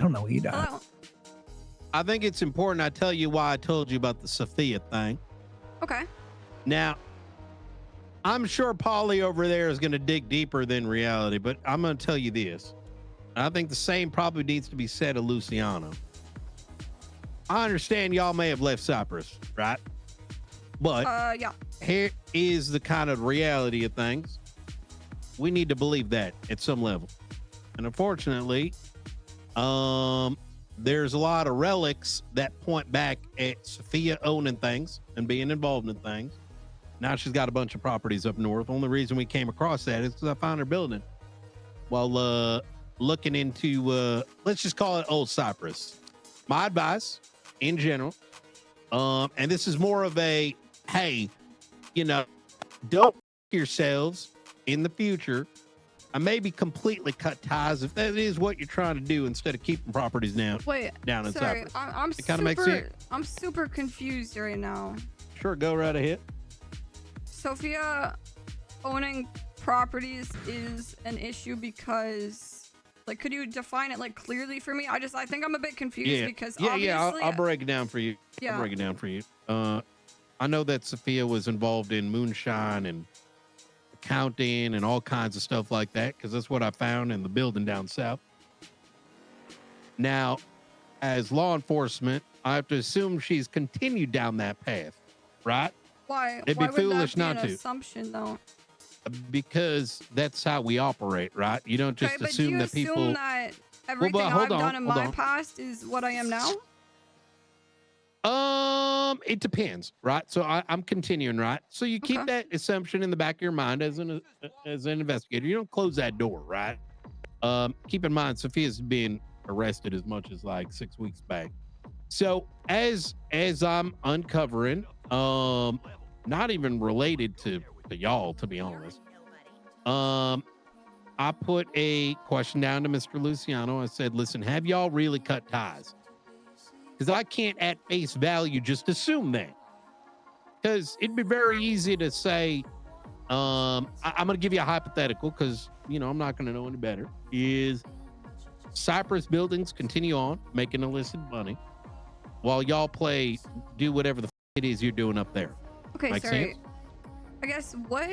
don't know either. Hello. I think it's important I tell you why I told you about the Sophia thing. Okay. Now, I'm sure Polly over there is going to dig deeper than reality, but I'm going to tell you this. I think the same probably needs to be said of Luciano. I understand y'all may have left Cypress, right? But yeah. here is the kind of reality of things. We need to believe that at some level. And unfortunately, there's a lot of relics that point back at Sophia owning things and being involved in things. Now she's got a bunch of properties up north. Only reason we came across that is because I found her building while looking into, let's just call it Old Cypress. My advice in general, and this is more of a, hey, you know, don't yourselves in the future. I maybe completely cut ties if that is what you're trying to do instead of keeping properties down. Wait, down in sorry, Cypress. I'm It kind of makes sense. I'm super confused right now. Sure, go right ahead. Sophia owning properties is an issue because, like, could you define it like clearly for me? I think I'm a bit confused because obviously, I'll break it down for you. Yeah. I'll break it down for you. I know that Sophia was involved in moonshine and accounting and all kinds of stuff like that because that's what I found in the building down south. Now, as law enforcement, I have to assume she's continued down that path, right? why? It'd Why be would foolish that be not an to. assumption though? Because that's how we operate, right? You don't just Okay, but do assume you that people. assume that everything hold I've on, done in hold my on. past is what I am now? It depends, right? So I'm continuing, right? So you keep Okay. that assumption in the back of your mind as an investigator. You don't close that door, right? Keep in mind, Sophia's been arrested as much as like 6 weeks back. So as I'm uncovering, not even related to y'all, to be honest. I put a question down to Mr. Luciano. I said, listen, have y'all really cut ties? Because I can't at face value just assume that. Because it'd be very easy to say, I'm going to give you a hypothetical because, you know, I'm not going to know any better. Is Cypress buildings continue on making illicit money while y'all do whatever the it is you're doing up there? Okay, Make sorry. sense? I guess what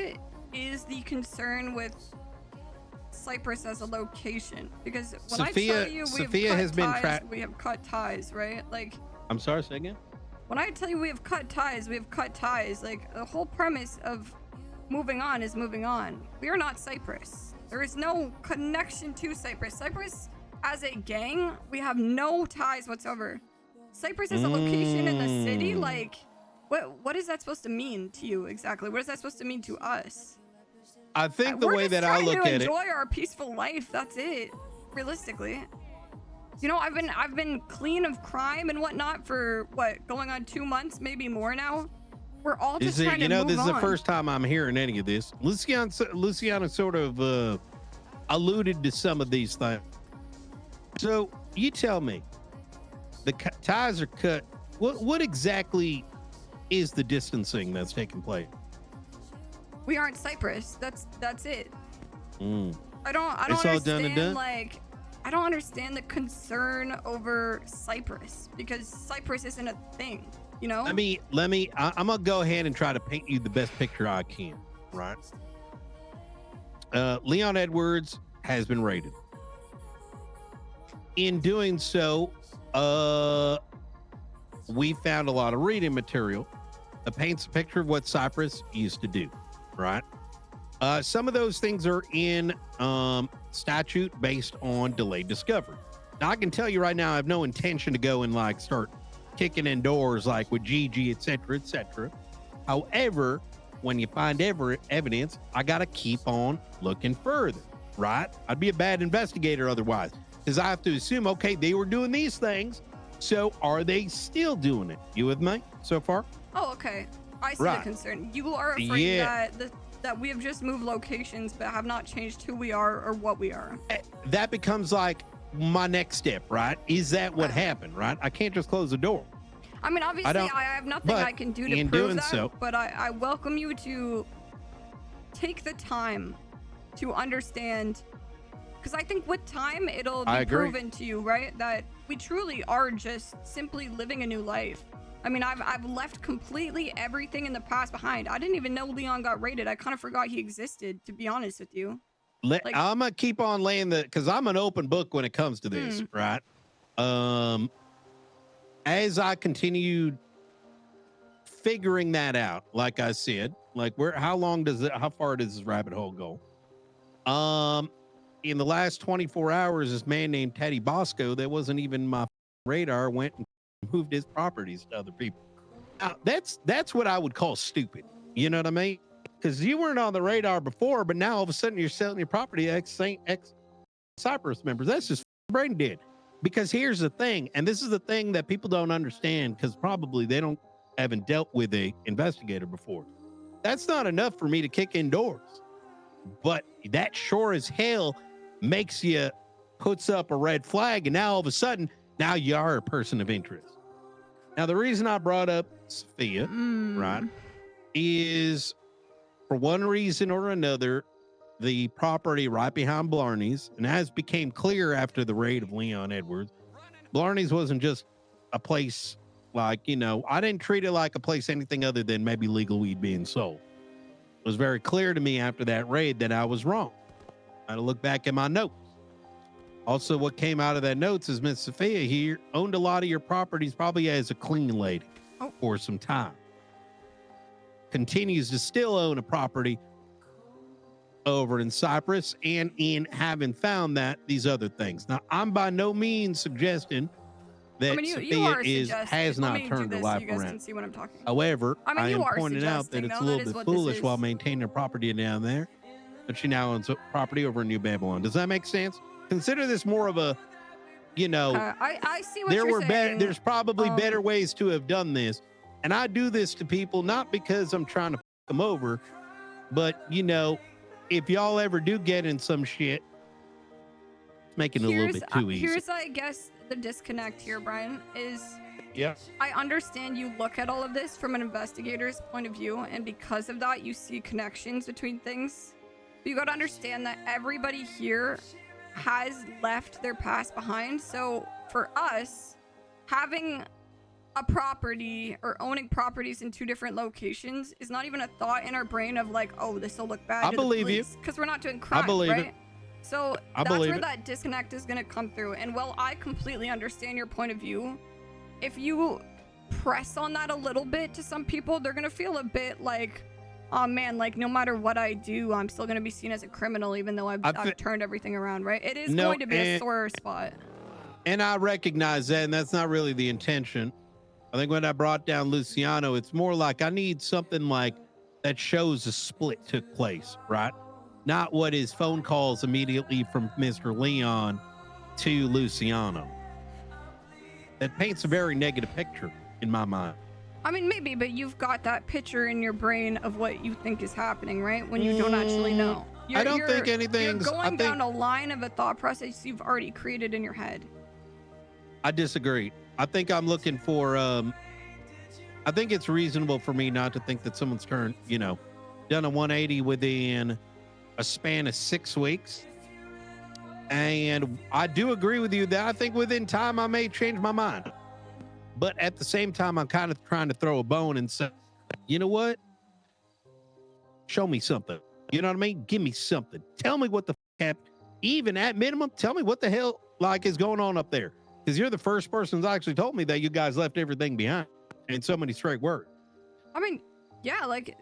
is the concern with Cypress as a location? Because when I tell you we have cut ties, right? Like, I'm sorry, say again? when I tell you we have cut ties, we have cut ties. Like, the whole premise of moving on is moving on. We are not Cypress. There is no connection to Cypress. Cypress as a gang, we have no ties whatsoever. Cypress is a location in the city. Like, what is that supposed to mean to you exactly? What is that supposed to mean to us? I think the way that I look at it, enjoy our peaceful life. That's it. Realistically, you know, I've been clean of crime and whatnot for what, going on 2 months, maybe more now. We're all just trying to move on. this is the first time I'm hearing any of this. Luciano sort of alluded to some of these things. So you tell me, the ties are cut. What exactly is the distancing that's taking place? We aren't Cypress. That's it. I don't It's all done and understand, done? like, I don't understand the concern over Cypress because Cypress isn't a thing, you know? I'm gonna go ahead and try to paint you the best picture I can, right? Leon Edwards has been raided. In doing so, we found a lot of reading material that paints a picture of what Cypress used to do, right? Some of those things are in statute based on delayed discovery. Now, I can tell you right now, I have no intention to go and like start kicking in doors like with Gigi, et cetera, et cetera. However, when you find evidence, I got to keep on looking further, right? I'd be a bad investigator otherwise, because I have to assume, okay, they were doing these things, so are they still doing it? You with me so far? Oh, okay. I see the concern. You are afraid that we have just moved locations but have not changed who we are or what we are. That becomes like my next step, right? Is that what happened, right? I can't just close the door. I mean, obviously, I have nothing I can do to prove that, but I welcome you to take the time to understand because I think with time it'll I be agree. proven to you, right, that we truly are just simply living a new life. I mean, I've left completely everything in the past behind. I didn't even know Leon got raided. I kind of forgot he existed, to be honest with you. Like, I'm gonna keep on laying because I'm an open book when it comes to this, right? As I continued figuring that out, like I said, like how far does this rabbit hole go? In the last 24 hours, this man named Teddy Bosco, that wasn't even my radar, went and moved his properties to other people. Now, that's what I would call stupid. You know what I mean? Because you weren't on the radar before, but now all of a sudden you're selling your property to ex Cypress members. That's just brain dead. Because here's the thing, and this is the thing that people don't understand, because probably they haven't dealt with a investigator before. That's not enough for me to kick indoors, but that sure as hell puts up a red flag, and now all of a sudden, now you are a person of interest. Now, the reason I brought up Sophia, right, is for one reason or another, the property right behind Blarney's, and as became clear after the raid of Leon Edwards, Blarney's wasn't just a place like, I didn't treat it like a place anything other than maybe legal weed being sold. It was very clear to me after that raid that I was wrong. I had to look back at my notes. Also, what came out of that notes is Miss Sophia here owned a lot of your properties probably as a clean lady for some time. Continues to still own a property over in Cypress and in having found that these other things. Now, I'm by no means suggesting that Sophia has not turned her life around. See what I'm talking about. However, I am pointing out that it's a little bit foolish while maintaining her property down there, but she now owns a property over in New Babylon. Does that make sense? Consider this more of a, I see what you're saying. There's probably better ways to have done this. And I do this to people, not because I'm trying to f them over, but, if y'all ever do get in some shit, it's making it a little bit too easy. Here's, I guess, the disconnect here, Brian, is Yes. I understand you look at all of this from an investigator's point of view, and because of that, you see connections between things. But you got to understand that everybody here has left their past behind. So for us, having a property or owning properties in two different locations is not even a thought in our brain of like, oh, this will look bad. I believe you. Because we're not doing crime, I believe right? it. So that's where that disconnect is going to come through. And while I completely understand your point of view, if you press on that a little bit to some people, they're going to feel a bit like, oh man, like no matter what I do, I'm still going to be seen as a criminal, even though I've turned everything around, right? It is going to be a sore spot. And I recognize that, and that's not really the intention. I think when I brought down Luciano, it's more like I need something like that shows a split took place, right? Not what his phone calls immediately from Mr. Leon to Luciano. That paints a very negative picture in my mind. I mean, maybe, but you've got that picture in your brain of what you think is happening, right? When you don't actually know. I don't think anything's... You're going down a line of a thought process you've already created in your head. I disagree. I think I'm looking for... I think it's reasonable for me not to think that someone's turned, done a 180 within a span of 6 weeks. And I do agree with you that I think within time I may change my mind. But at the same time, I'm kind of trying to throw a bone and say, you know what? Show me something. You know what I mean? Give me something. Tell me what the happened. Even at minimum, tell me what the hell is going on up there. Because you're the first person who's actually told me that you guys left everything behind in so many straight words. I mean, yeah, like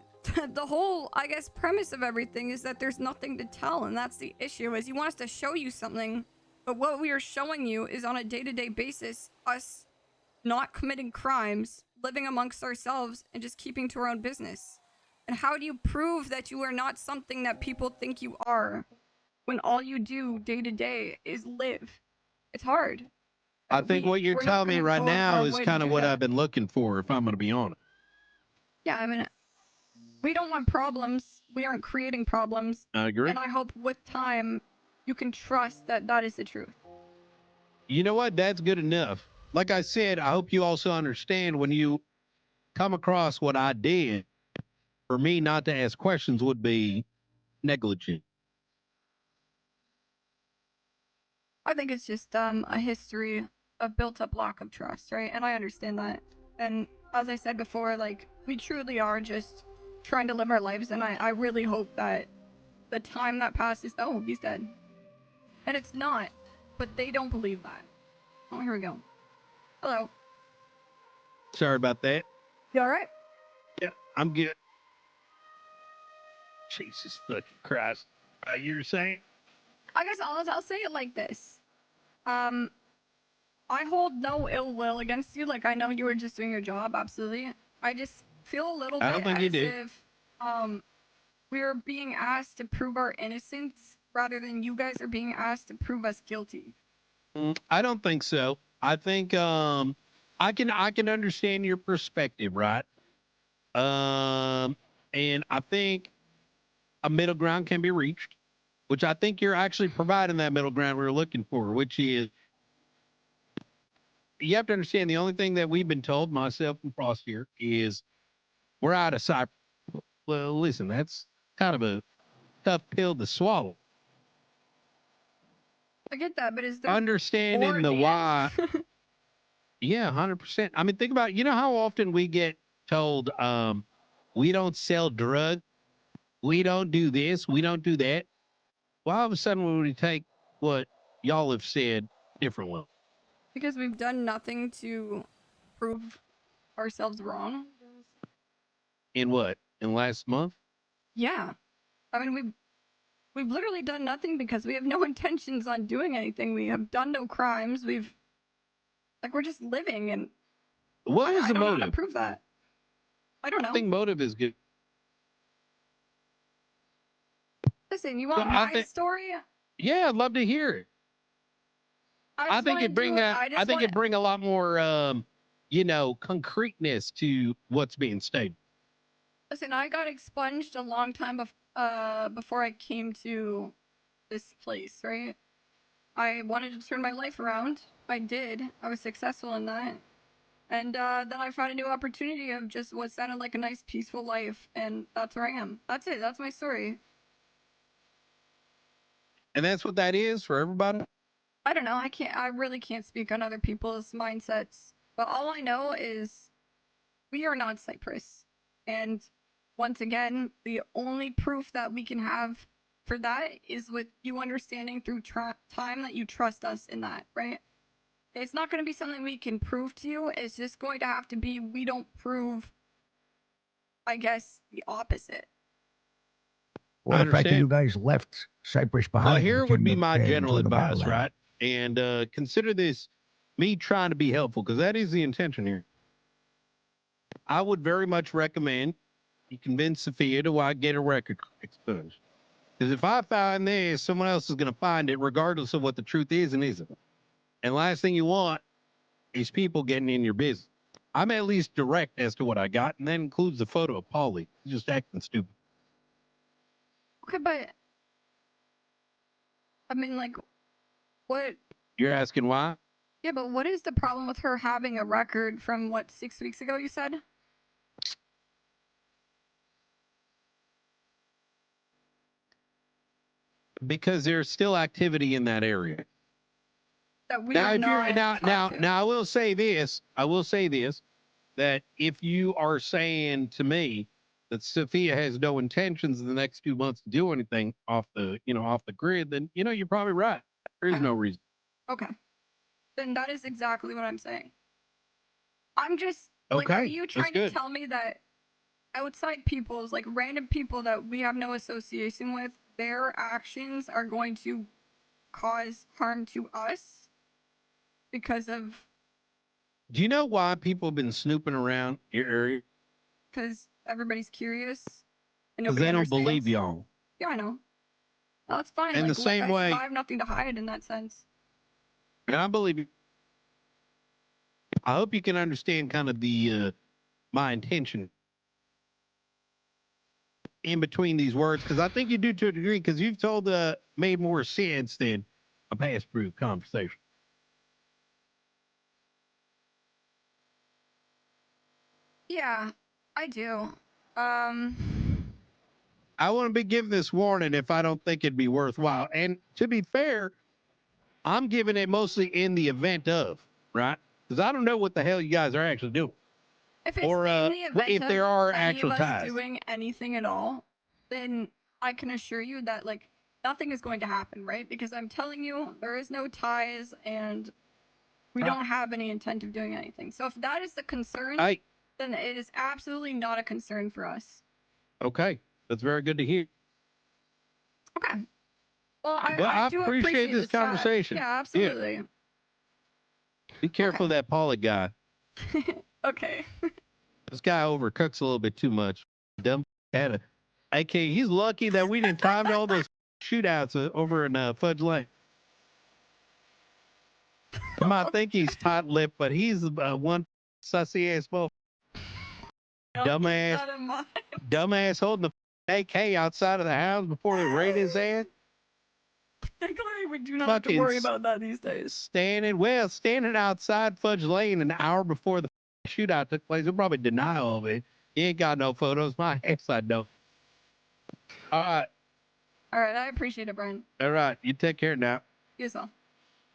the whole, I guess, premise of everything is that there's nothing to tell. And that's the issue, is you want us to show you something. But what we are showing you is on a day-to-day basis, us not committing crimes, living amongst ourselves, and just keeping to our own business. And how do you prove that you are not something that people think you are when all you do day to day is live? It's hard. I think what you're telling me right now is kind of what I've been looking for, if I'm going to be honest. Yeah, I mean, we don't want problems. We aren't creating problems. I agree. And I hope with time, you can trust that that is the truth. You know what? That's good enough. Like I said, I hope you also understand when you come across what I did, for me not to ask questions would be negligent. I think it's just a history of built up lack of trust, right? And I understand that. And as I said before, like we truly are just trying to live our lives, and I really hope that the time that passes, oh, he's dead. And it's not, but they don't believe that. Oh, here we go. Hello. Sorry about that. You all right? Yeah, I'm good. Jesus fucking Christ. You were saying? I guess I'll say it like this. I hold no ill will against you. Like I know you were just doing your job, absolutely. I just feel a little I bit don't think you as do. if we're being asked to prove our innocence rather than you guys are being asked to prove us guilty. I don't think so. I think I can understand your perspective, right? And I think a middle ground can be reached, which I think you're actually providing that middle ground we were looking for, which is you have to understand the only thing that we've been told, myself and Frost here, is we're out of Cypress. Well, listen, that's kind of a tough pill to swallow. I get that, but is there Understanding more the why, advantage? yeah, 100%. I mean, think about, you know how often we get told, we don't sell drugs, we don't do this, we don't do that. Well, all of a sudden, when we take what y'all have said differently, Because we've done nothing to prove ourselves wrong. in what, in last month? Yeah. I mean, we've literally done nothing because we have no intentions on doing anything. We have done no crimes. We're just living, and What was I the don't know how to motive? prove that. I don't I know. think motive is good. Listen, you Well, want I my think, story? yeah, I'd love to hear it. I I just think want to it do bring it. a, I I just think want it to. bring a lot more, concreteness to what's being stated. Listen, I got expunged a long time before I came to this place, right? I wanted to turn my life around. I did. I was successful in that. And then I found a new opportunity of just what sounded like a nice, peaceful life. And that's where I am. That's it. That's my story. And that's what that is for everybody. I don't know. I really can't speak on other people's mindsets. But all I know is we are not Cypress. And once again, the only proof that we can have for that is with you understanding through time that you trust us in that, right? It's not going to be something we can prove to you. It's just going to have to be we don't prove, I guess, the opposite. Or I the fact that you understand. guys left Cypress Well, behind here and would came be to my and general joined the battle advice, line. right? And consider this me trying to be helpful because that is the intention here. I would very much recommend you convince Sophia to why get a record exposed. Because if I find this, someone else is going to find it, regardless of what the truth is and isn't. And last thing you want is people getting in your business. I'm at least direct as to what I got, and that includes the photo of Polly just acting stupid. Okay, but I mean, like, what? You're asking why? Yeah, but what is the problem with her having a record from what 6 weeks ago? You said Because there's still activity in that area. that we Now, are if you're not taught to. now, I will say this. I will say this that if you are saying to me that Sophia has no intentions in the next 2 months to do anything off the off the grid, then you're probably right. There is Okay. no reason. Okay. Then that is exactly what I'm saying. I'm just like, are Okay, you that's trying to good. tell me that outside people's, like random people that we have no association with, their actions are going to cause harm to us because of Do you know why people have been snooping around your area? because everybody's curious and Because nobody they don't believe understands? y'all. Yeah, I know. No, that's fine. And the Like same I said, I way, have nothing to hide in that sense. and I believe you. I hope you can understand kind of the my intention in between these words because I think you do to a degree because you've told made more sense than a pass through conversation. Yeah, I do. Um, I want to be giving this warning if I don't think it'd be worthwhile. And to be fair, I'm giving it mostly in the event of, right? Because I don't know what the hell you guys are actually doing. If it's Or in the event if of there are any actual of us ties. doing anything at all, then I can assure you that like nothing is going to happen, right? Because I'm telling you, there is no ties, and we don't have any intent of doing anything. So if that is the concern, then it is absolutely not a concern for us. Okay, that's very good to hear. Okay. Well, Well, I do appreciate this conversation. Yeah, absolutely. Yeah. Be careful of that poly guy. Okay. This guy overcooks a little bit too much. Dumb had a AK. He's lucky that we didn't time all those shootouts over in Fudge Lane. You might think he's tight lipped, but he's one sussy ass motherfucker. Dumbass holding the AK outside of the house before they raid his ass. Thankfully, we do not have to worry about that these days. Standing outside Fudge Lane an hour before the shootout took place. He'll probably deny all of it. He ain't got no photos. My ass, I don't. All right. All right. I appreciate it, Brian. All right. You take care now. You as well.